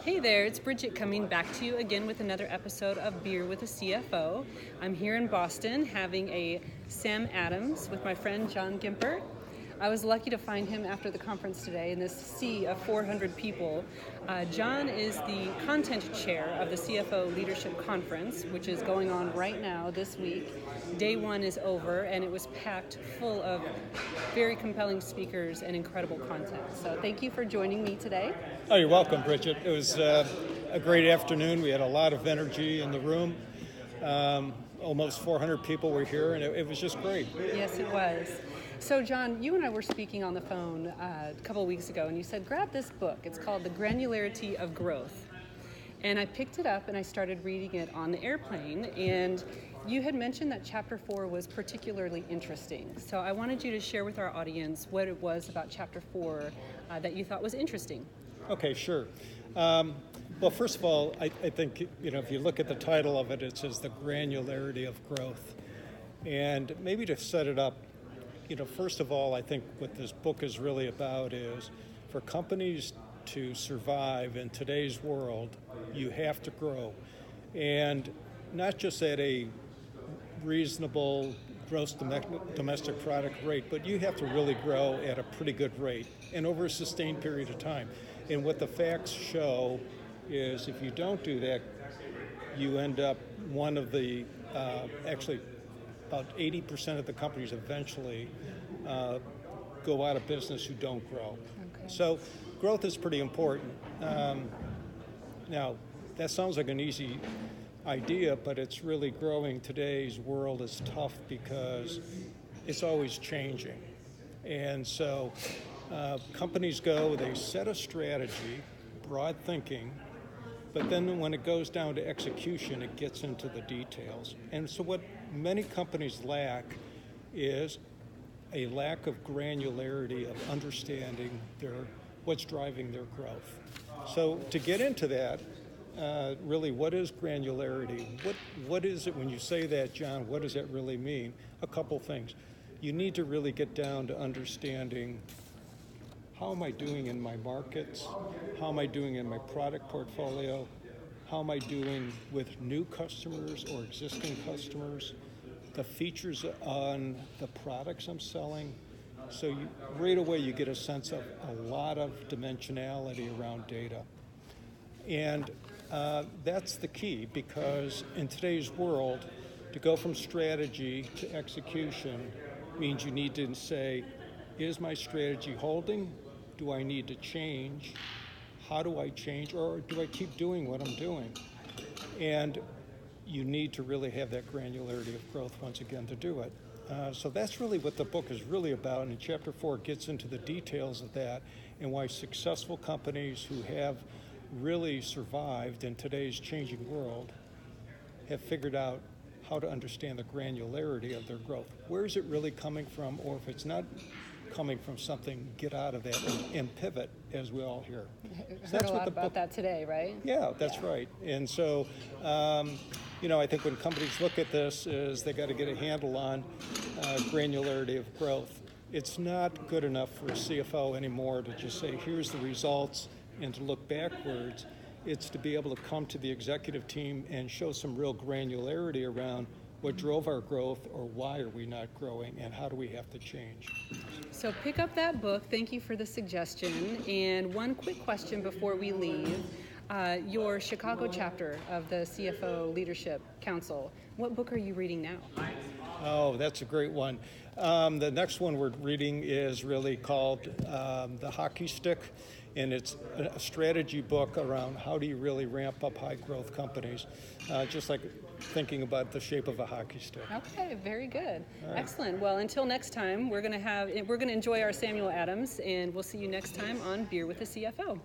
Hey there, it's Bridget coming back to you again with another episode of Beer with a CFO. I'm here in Boston having a Sam Adams with my friend John Gimpert. I was lucky to find him after the conference today in this sea of 400 people. John is the content chair of the CFO Leadership Conference, which is going on right now this week. Day one is over, and it was packed full of very compelling speakers and incredible content. So thank you for joining me today. Oh, you're welcome, Bridget. It was a great afternoon. We had a lot of energy in the room. Almost 400 people were here, and it was just great. Yes, it was. So, John, you and I were speaking on the phone a couple of weeks ago, and you said, grab this book. It's called The Granularity of Growth. And I picked it up, and I started reading it on the airplane, and you had mentioned that Chapter 4 was particularly interesting. So I wanted you to share with our audience what it was about Chapter 4 that you thought was interesting. Okay, sure. Well, first of all, I think, if you look at the title of it, it says The Granularity of Growth. And maybe to set it up, first of all, I think what this book is really about is for companies to survive in today's world, you have to grow. And not just at a reasonable gross domestic product rate, but you have to really grow at a pretty good rate and over a sustained period of time. And what the facts show is if you don't do that, you end up one of the, actually about 80% of the companies eventually go out of business who don't grow. Okay. So growth is pretty important. Now, that sounds like an easy idea, but it's really growing. Today's world is tough because it's always changing. And so companies they set a strategy, broad thinking, but then when it goes down to execution, it gets into the details. And so what many companies lack is a lack of granularity of understanding what's driving their growth. So to get into that, really, what is granularity? What is it when you say that, John? What does that really mean? A couple things. You need to really get down to understanding how am I doing in my markets? How am I doing in my product portfolio? How am I doing with new customers or existing customers? The features on the products I'm selling. So right away you get a sense of a lot of dimensionality around data. And that's the key, because in today's world, to go from strategy to execution means you need to say, is my strategy holding? Do I need to change? How do I change? Or do I keep doing what I'm doing? And you need to really have that granularity of growth once again to do it. So that's really what the book is really about. And Chapter 4 gets into the details of that and why successful companies who have really survived in today's changing world have figured out how to understand the granularity of their growth. Where is it really coming from? Or if it's not coming from something, get out of that and pivot, as we all hear. So heard a lot about that today, right? Yeah, that's right. And so, I think when companies look at this, is they got to get a handle on granularity of growth. It's not good enough for a CFO anymore to just say, here's the results, and to look backwards. It's to be able to come to the executive team and show some real granularity around what drove our growth, or why are we not growing, and how do we have to change. So pick up that book. Thank you for the suggestion. And one quick question before we leave. Your Chicago chapter of the CFO Leadership Council, what book are you reading now? Oh, that's a great one. The next one we're reading is really called The Hockey Stick, and it's a strategy book around how do you really ramp up high growth companies, just like thinking about the shape of a hockey stick. Okay, very good. Right. Excellent. Well, until next time, we're going to enjoy our Samuel Adams, and we'll see you next time on Beer with the CFO.